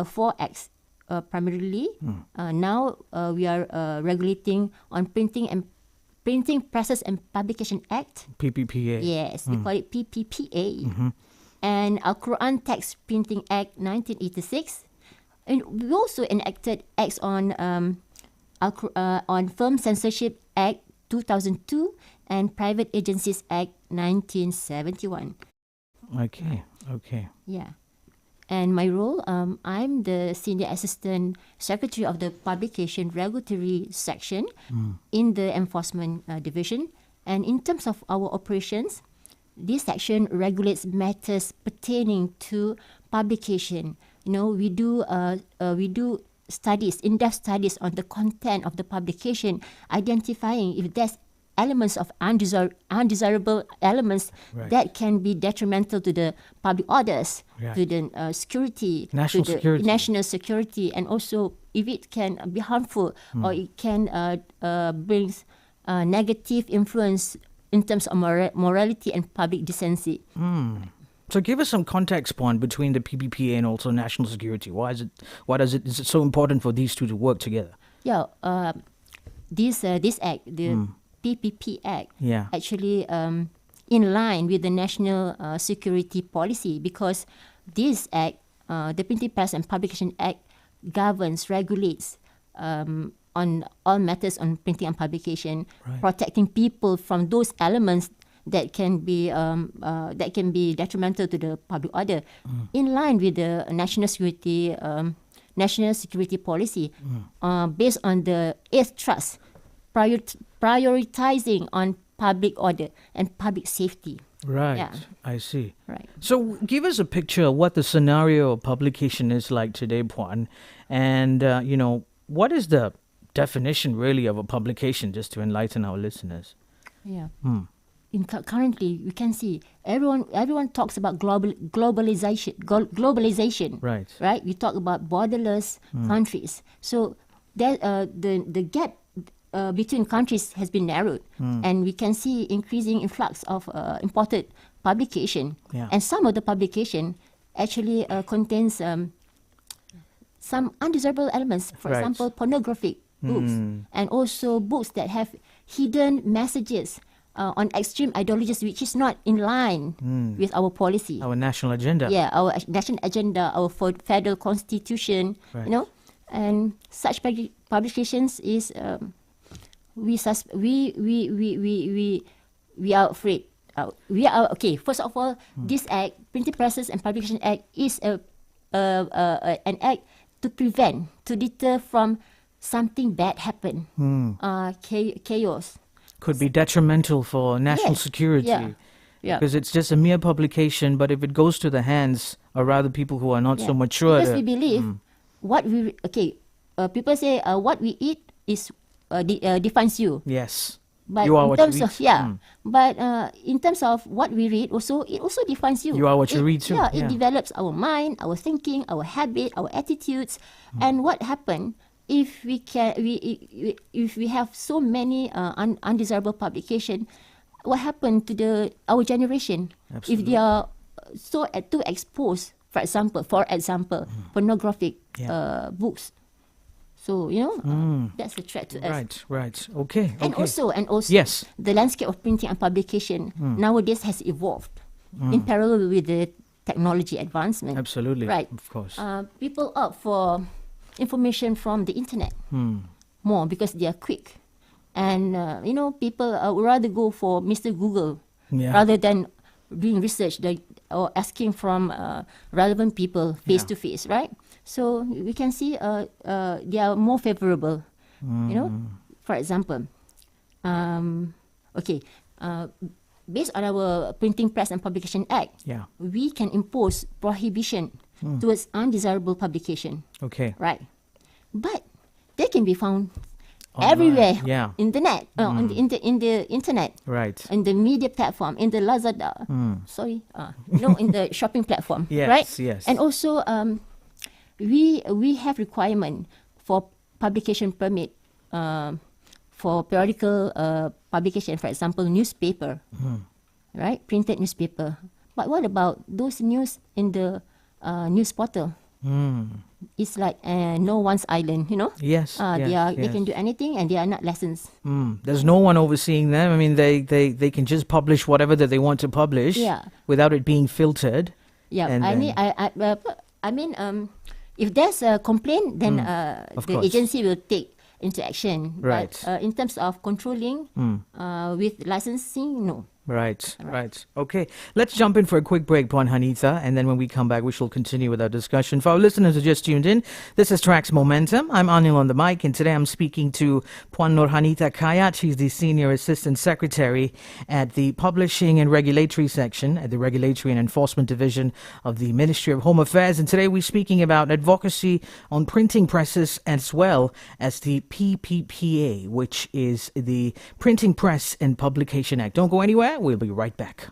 four acts primarily. Now we are regulating on Printing Presses and Publication Act. PPPA. Yes, we call it PPPA. And Al-Quran Text Printing Act 1986. And we also enacted acts on Film Censorship Act 2002 and Private Agencies Act 1971. Okay. Yeah. And my role, I'm the Senior Assistant Secretary of the Publication Regulatory Section in the Enforcement Division. And in terms of our operations, this section regulates matters pertaining to publication. We do studies, in-depth studies on the content of the publication, identifying if there's elements of undesirable elements that can be detrimental to the public orders, to the security, national security, and also if it can be harmful or it can bring negative influence in terms of morality and public decency. So give us some context point between the PPPA and also national security. Is it so important for these two to work together? Yeah, this act, the PPP Act, actually in line with the national security policy, because this act, the Printing Press and Publication Act, regulates on all matters on printing and publication, protecting people from those elements that can be detrimental to the public order, in line with the national security policy, based on the 8th Trust, prioritizing on public order and public safety. Right, yeah. I see. Right. So give us a picture of what the scenario of publication is like today, Puan, and what is the definition really of a publication, just to enlighten our listeners. Yeah. Currently, we can see everyone talks about globalization. Right. We talk about borderless countries. So the gap between countries has been narrowed, and we can see increasing influx of imported publication. And some of the publication actually contains some undesirable elements. For example, pornographic books, and also books that have hidden messages on extreme ideologies, which is not in line with our policy, our national agenda. Yeah, our national agenda, our federal constitution. And such publications is we are afraid. First of all, this act, Printing Presses and Publication Act, is an act to deter from something bad happen. Chaos. Could be detrimental for national security. Because it's just a mere publication, but if it goes to the hands of rather people who are not so mature. Because we believe people say what we eat is defines you. Yes. But you are in what terms you read. But in terms of what we read, it also defines you. You are what you read too. It develops our mind, our thinking, our habit, our attitudes. And what happened if we have so many undesirable publication? What happened to our generation? Absolutely. If they are too exposed, for example, pornographic books. So that's a threat to us. Right. Okay. And also, yes, the landscape of printing and publication nowadays has evolved in parallel with the technology advancement. Absolutely. Right. Of course. People opt for information from the internet more because they are quick, and people would rather go for Mr. Google rather than doing research or asking from relevant people face to face, right? So we can see they are more favorable. For example, based on our Printing Press and Publication Act, we can impose prohibition towards undesirable publication. Okay. Right. But they can be found everywhere. In the net, in the internet. Right. In the media platform, in the Lazada. In the shopping platform. Yes, right. Yes. And also, we have requirement for publication permit for periodical publication. For example, newspaper. Right, printed newspaper. But what about those news in the news portal? It's like no one's island, Yes. They can do anything, and they are not licensed. There's no one overseeing them. I mean, they can just publish whatever that they want to publish without it being filtered. Yeah, I mean, if there's a complaint, then the agency will take into action. Right. But in terms of controlling with licensing, no. Right. Okay, let's jump in for a quick break, Puan Hanita, and then when we come back, we shall continue with our discussion. For our listeners who just tuned in, this is Tracks Momentum. I'm Anil on the mic, and today I'm speaking to Puan Hanita Kayat. She's the Senior Assistant Secretary at the Publishing and Regulatory Section at the Regulatory and Enforcement Division of the Ministry of Home Affairs. And today we're speaking about advocacy on printing presses as well as the PPPA, which is the Printing Press and Publication Act. Don't go anywhere. We'll be right back.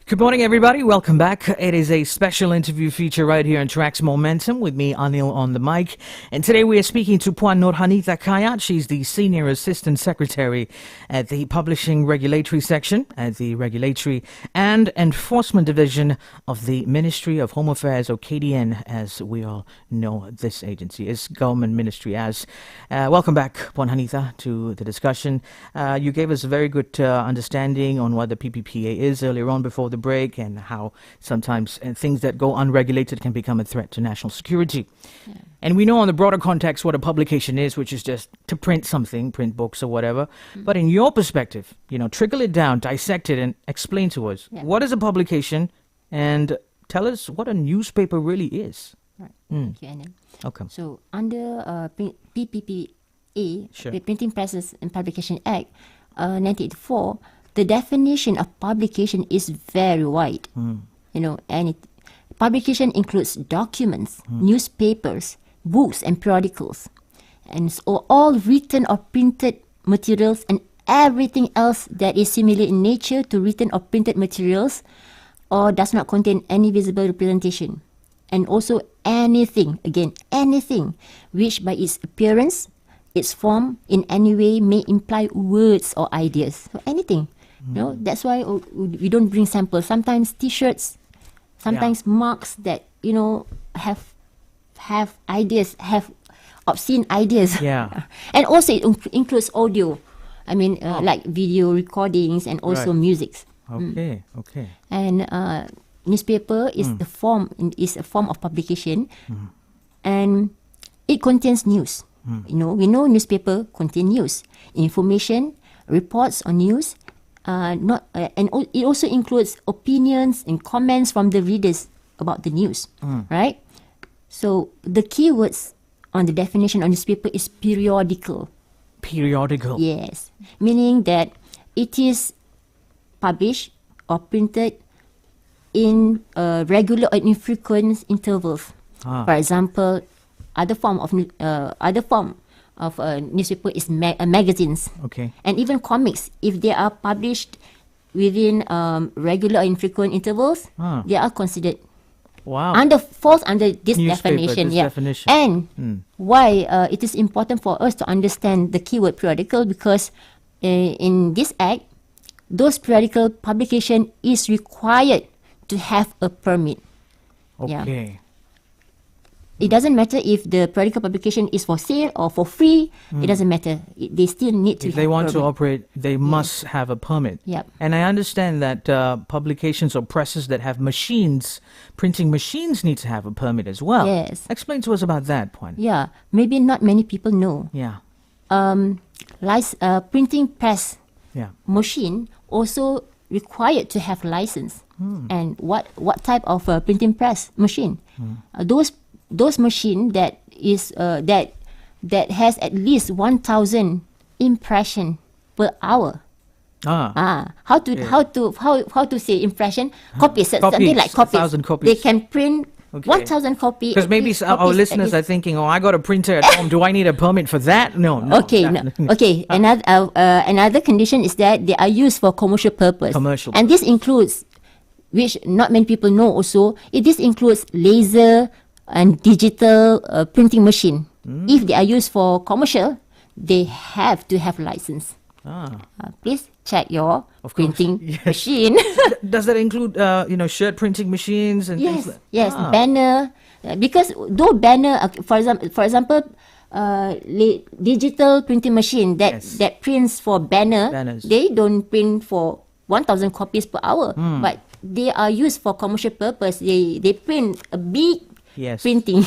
Good morning, everybody. Welcome back. It is a special interview feature right here on Tracks Momentum with me, Anil, on the mic. And today we are speaking to Puan Hanita Kayat. She's the Senior Assistant Secretary at the Publishing Regulatory Section at the Regulatory and Enforcement Division of the Ministry of Home Affairs, or KDN, as we all know this agency is government ministry as. Welcome back, Puan Hanita, to the discussion. You gave us a very good understanding on what the PPPA is earlier on before the break, and how sometimes things that go unregulated can become a threat to national security. Yeah. And we know on the broader context what a publication is, which is just to print something, print books or whatever. But in your perspective, trickle it down, dissect it, and explain to us what is a publication, and tell us what a newspaper really is. Right. Thank you, Anil. Okay. So under PPPA, the Printing Presses and Publication Act, 1984, the definition of publication is very wide, and publication includes documents, newspapers, books, and periodicals, and so all written or printed materials and everything else that is similar in nature to written or printed materials or does not contain any visible representation. and also anything which by its appearance, its form, in any way may imply words or ideas. So anything. That's why we don't bring samples. Sometimes T-shirts, sometimes marks that have ideas, have obscene ideas. Yeah. And also it includes audio. I mean, like video recordings and also music. Okay. And newspaper is a form of publication, and it contains news. We know newspaper contain news, information, reports on news. And it also includes opinions and comments from the readers about the news, right? So the keywords on the definition of newspaper is periodical. Periodical. Yes, meaning that it is published or printed in regular or infrequent intervals. For example, other form of newspaper is magazines. Okay. And even comics, if they are published within regular or infrequent intervals, they are considered. Wow. Falls under this Newspaper, definition. definition. And why it is important for us to understand the keyword periodical, because in this act, those periodical publication is required to have a permit. Okay. It doesn't matter if the periodical publication is for sale or for free. It doesn't matter. They still need to. If they want to operate, they must have a permit. Yep. And I understand that publications or presses that have machines, printing machines, need to have a permit as well. Yes. Explain to us about that, Puan. Yeah, maybe not many people know. Yeah. Printing press Yeah. machine also required to have license. And what type of printing press machine? Those machine that is that has at least 1,000 impression per hour. How to say impression? Copies. Something like copies. 1,000 copies. They can print 1,000 copies. Because maybe our listeners are thinking, I got a printer at home. Do I need a permit for that? No. Okay. Another condition is that they are used for commercial purpose. And this includes, which not many people know also, this includes laser and digital printing machine. If they are used for commercial, they have to have license. Please check your printing machine. Does that include, shirt printing machines and things? Yes, banner. Because though banner, for example, digital printing machine that prints for banners, they don't print for 1,000 copies per hour, but they are used for commercial purpose. They print a big printing,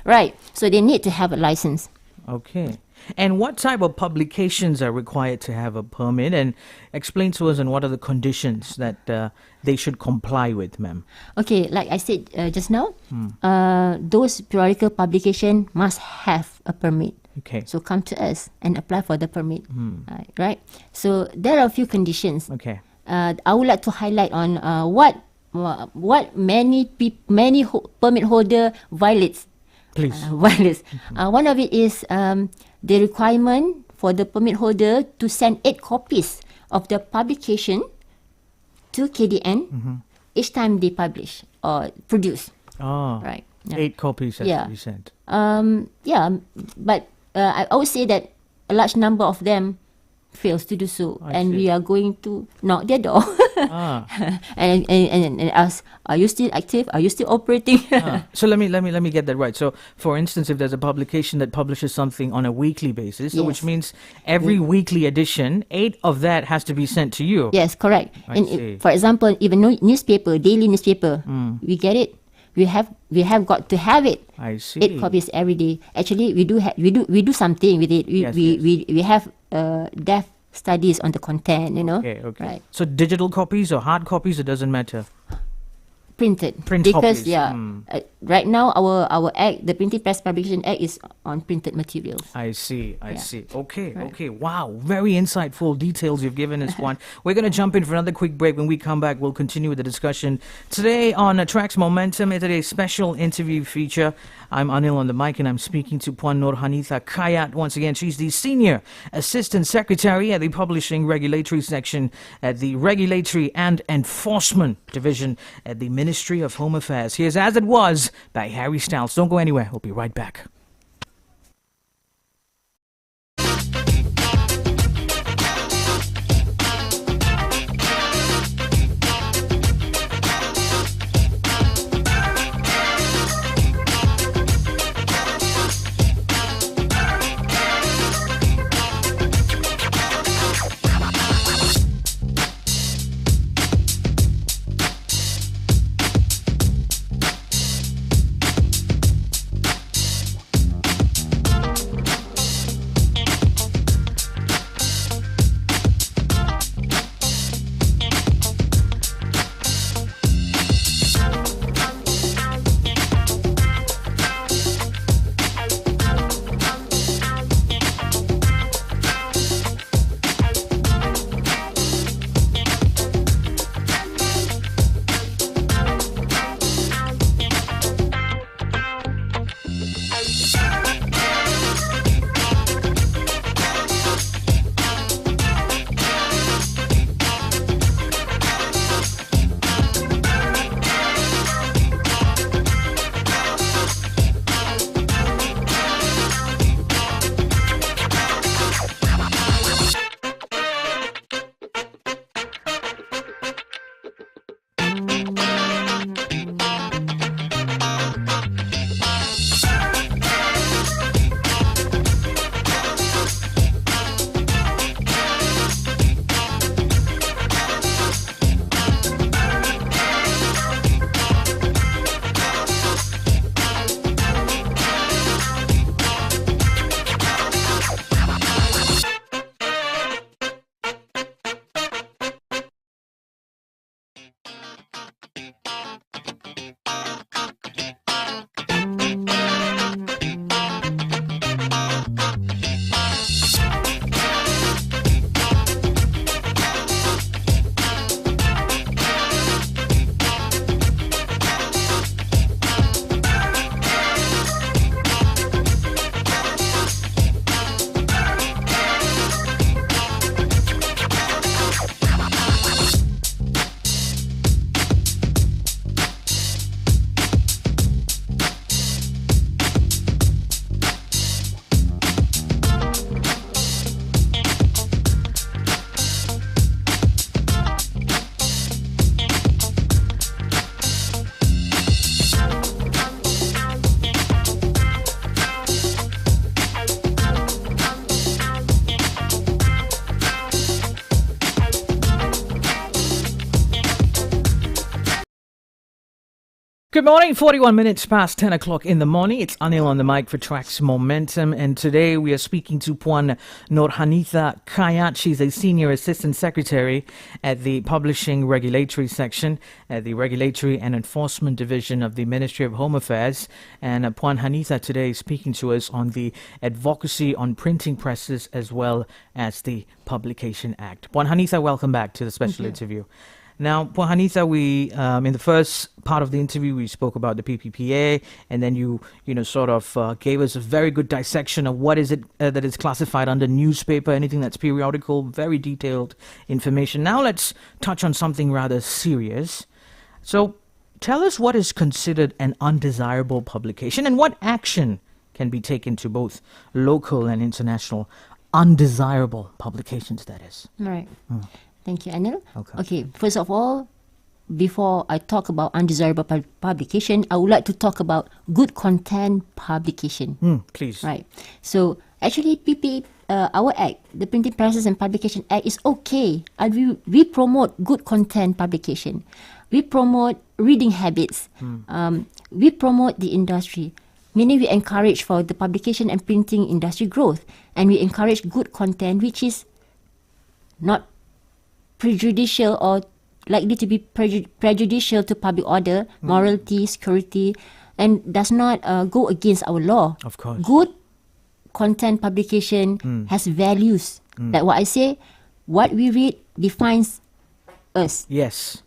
right? So they need to have a license. Okay. And what type of publications are required to have a permit? And explain to us on what are the conditions that they should comply with, ma'am. Okay, like I said just now, those periodical publication must have a permit. Okay. So come to us and apply for the permit. Right? So there are a few conditions. Okay. I would like to highlight on what many permit holder violates. Please. One of it is the requirement for the permit holder to send 8 copies of the publication to KDN each time they publish or produce. Right. 8 copies has to be sent. But I would say that a large number of them fails to do so, and we are going to knock their door and ask, are you still active? Are you still operating? So let me get that right. So for instance, if there's a publication that publishes something on a weekly basis, so which means every weekly edition, 8 of that has to be sent to you. Yes, correct. For example, even daily newspaper, we get it. We have got to have it. I see. 8 copies every day. Actually, we do something with it. We have depth studies on the content. Okay. Right. So digital copies or hard copies, it doesn't matter. Printed. Print because copies. Right now our act, the Printing Press Publication Act, is on printed materials. I see. Okay. Wow, very insightful details you've given us, Puan. We're going to jump in for another quick break. When we come back, we'll continue with the discussion. Today on Tracks Momentum, it's a special interview feature. I'm Anil on the mic, and I'm speaking to Puan Nur Hanita Kayat. Once again, she's the Senior Assistant Secretary at the Publishing Regulatory Section at the Regulatory and Enforcement Division at the Ministry Ministry of Home Affairs. Here's As It Was by Harry Styles. Don't go anywhere. We'll be right back. Good morning, 41 minutes past 10 o'clock in the morning. It's Anil on the mic for TRAXXfm Momentum, and today we are speaking to Puan Nur Hanita Kayat. She's a Senior Assistant Secretary at the Publishing Regulatory Section at the Regulatory and Enforcement Division of the Ministry of Home Affairs. And Puan Hanita today is speaking to us on the Advocacy on Printing Presses as well as the Publication Act. Puan Hanita, welcome back to the special interview. Now, Puan Hanita, we in the first part of the interview, we spoke about the PPPA, and then you sort of gave us a very good dissection of what is it that is classified under newspaper, anything that's periodical, very detailed information. Now let's touch on something rather serious. So tell us what is considered an undesirable publication and what action can be taken to both local and international undesirable publications, that is. Right. Thank you, Anil. Okay. First of all, before I talk about undesirable publication, I would like to talk about good content publication. Please. Right. So actually, our act, the Printing Presses and Publication Act, is okay. And we promote good content publication. We promote reading habits. We promote the industry. Meaning we encourage for the publication and printing industry growth. And we encourage good content which is not prejudicial or likely to be prejudicial to public order, morality, security, and does not go against our law. Of course. Good content publication has values. Like what I say, what we read defines us. Yes.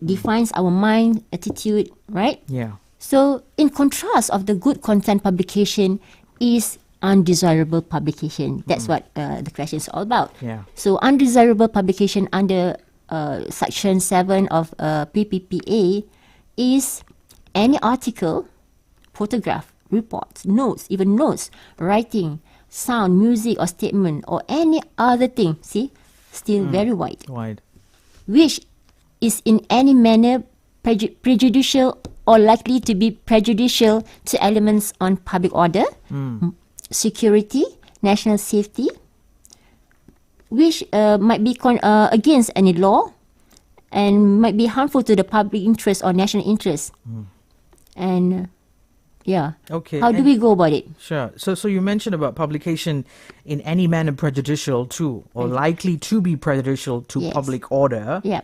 Defines our mind, attitude, right? Yeah. So in contrast of the good content publication is undesirable publication. That's what the question is all about. Yeah. So undesirable publication under Section 7 of PPPA is any article, photograph, reports, notes, even notes, writing, sound, music or statement or any other thing, see, still very wide, which is in any manner prejudicial or likely to be prejudicial to elements on public order, security, national safety, which might be against any law and might be harmful to the public interest or national interest. And Okay. how do we go about it? Sure. So you mentioned about publication in any manner prejudicial to or likely to be prejudicial to Yes. public order. Yeah.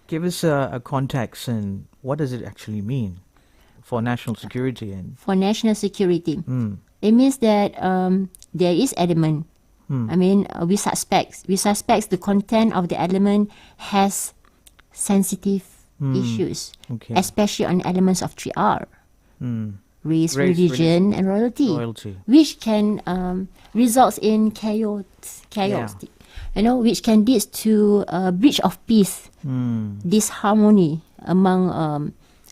Give us a context and what does it actually mean for national security and For national security, it means that there is element. I mean, we suspect the content of the element has sensitive issues, especially on elements of 3R. Race, religion, and royalty, which can result in chaos, which can lead to a breach of peace, disharmony among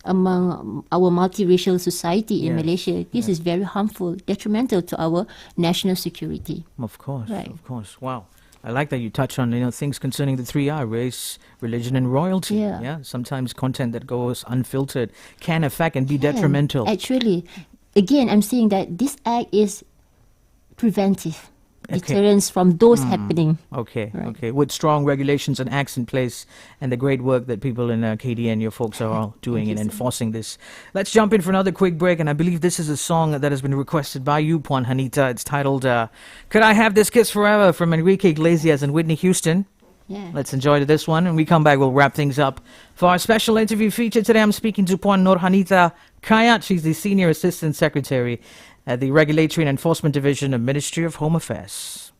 our multiracial society in Malaysia. This is very harmful, detrimental to our national security. Of course, Right. of course. Wow. I like that you touch on things concerning the 3R, race, religion, and royalty. Yeah. Sometimes content that goes unfiltered can affect and be detrimental. Actually, again, I'm saying that this act is preventive, deterrence from those happening. Okay, Right. okay. With strong regulations and acts in place and the great work that people in KDN, your folks, are all doing in enforcing this. Let's jump in for another quick break, and I believe this is a song that has been requested by you, Puan Hanita. It's titled Could I Have This Kiss Forever from Enrique Iglesias and Whitney Houston. Yeah. Let's enjoy this one, and we come back, we'll wrap things up. For our special interview feature today, I'm speaking to Puan Nur Hanita Kayat. She's the Senior Assistant Secretary at the Regulatory and Enforcement Division of Ministry of Home Affairs.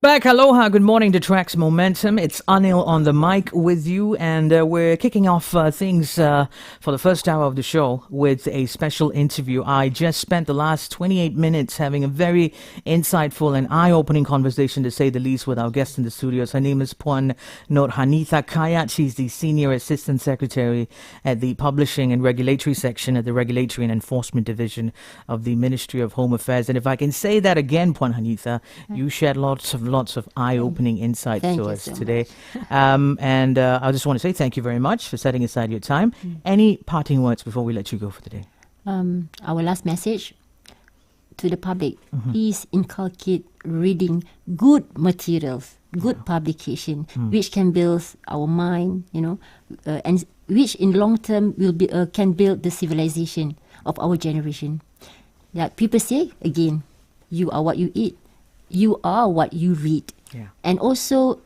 Back, aloha, good morning to Tracks Momentum. It's Anil on the mic with you, and we're kicking off things for the first hour of the show with a special interview. I just spent the last 28 minutes having a very insightful and eye-opening conversation, to say the least, with our guest in the studios. Her name is Puan Nur Hanita Kayat. She's the Senior Assistant Secretary at the Publishing and Regulatory Section at the Regulatory and Enforcement Division of the Ministry of Home Affairs. And if I can say that again, Puan Hanita, you shared lots of eye-opening insights to us today. And I just want to say thank you very much for setting aside your time. Any parting words before we let you go for the day? Our last message to the public, please inculcate reading good materials, good publication, which can build our mind, and which in long term will be can build the civilization of our generation. Like people say, again, you are what you eat. You are what you read. Yeah. And also,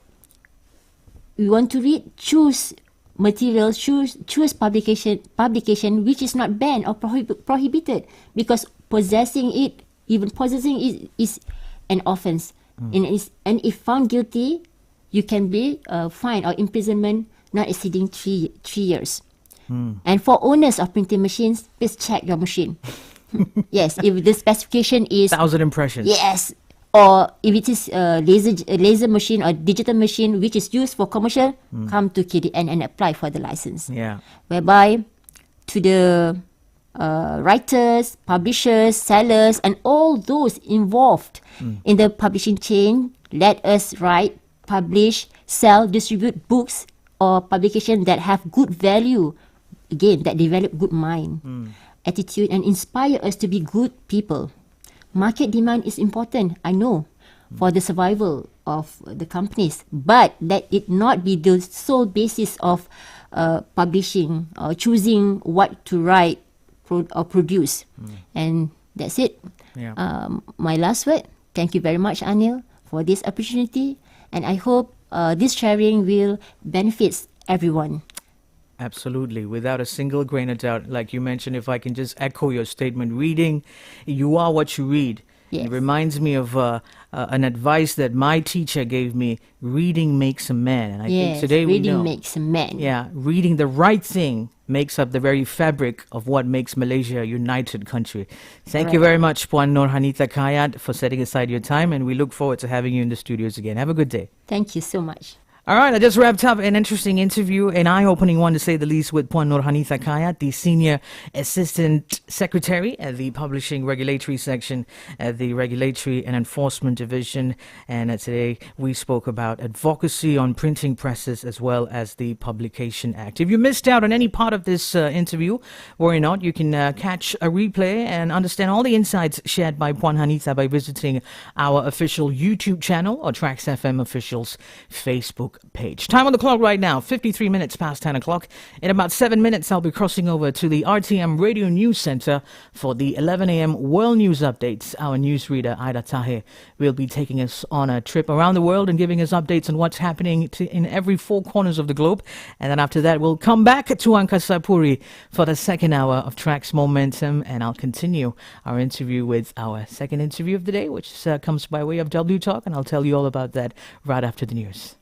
we want to read, choose materials, choose publication which is not banned or prohibited, because possessing it is an offense. And if found guilty, you can be fined or imprisonment not exceeding 3 years. And for owners of printing machines, please check your machine. Yes, if the specification is 1,000 impressions. Yes. Or if it is a laser machine or digital machine which is used for commercial, come to KDN and apply for the license. Yeah. Whereby to the writers, publishers, sellers, and all those involved in the publishing chain, let us write, publish, sell, distribute books or publication that have good value, again, that develop good mind, attitude, and inspire us to be good people. Market demand is important, I know, for the survival of the companies, but let it not be the sole basis of publishing or choosing what to write or produce. And that's it. Yeah. My last word, thank you very much, Anil, for this opportunity, and I hope this sharing will benefit everyone. Absolutely, without a single grain of doubt. Like you mentioned, if I can just echo your statement, reading, you are what you read. Yes. It reminds me of an advice that my teacher gave me: reading makes a man. And I think today we know. Reading makes a man. Yeah, reading the right thing makes up the very fabric of what makes Malaysia a united country. Thank you very much, Puan Nur Hanita Kayat, for setting aside your time, and we look forward to having you in the studios again. Have a good day. Thank you so much. All right, I just wrapped up an interesting interview, an eye-opening one to say the least, with Puan Nur Hanita Kayat, the Senior Assistant Secretary at the Publishing Regulatory Section at the Regulatory and Enforcement Division. And today we spoke about advocacy on printing presses as well as the Publication Act. If you missed out on any part of this interview, worry not, you can catch a replay and understand all the insights shared by Puan Hanita by visiting our official YouTube channel or TRAXXfm official's Facebook page. Time on the clock right now, 53 minutes past 10 o'clock. In about 7 minutes, I'll be crossing over to the RTM Radio News Center for the 11 a.m. World News Updates. Our newsreader, Aida Tahir, will be taking us on a trip around the world and giving us updates on what's happening in every 4 corners of the globe. And then after that, we'll come back to Angkasa Puri for the second hour of Tracks Momentum, and I'll continue our interview with our second interview of the day, which comes by way of W Talk, and I'll tell you all about that right after the news.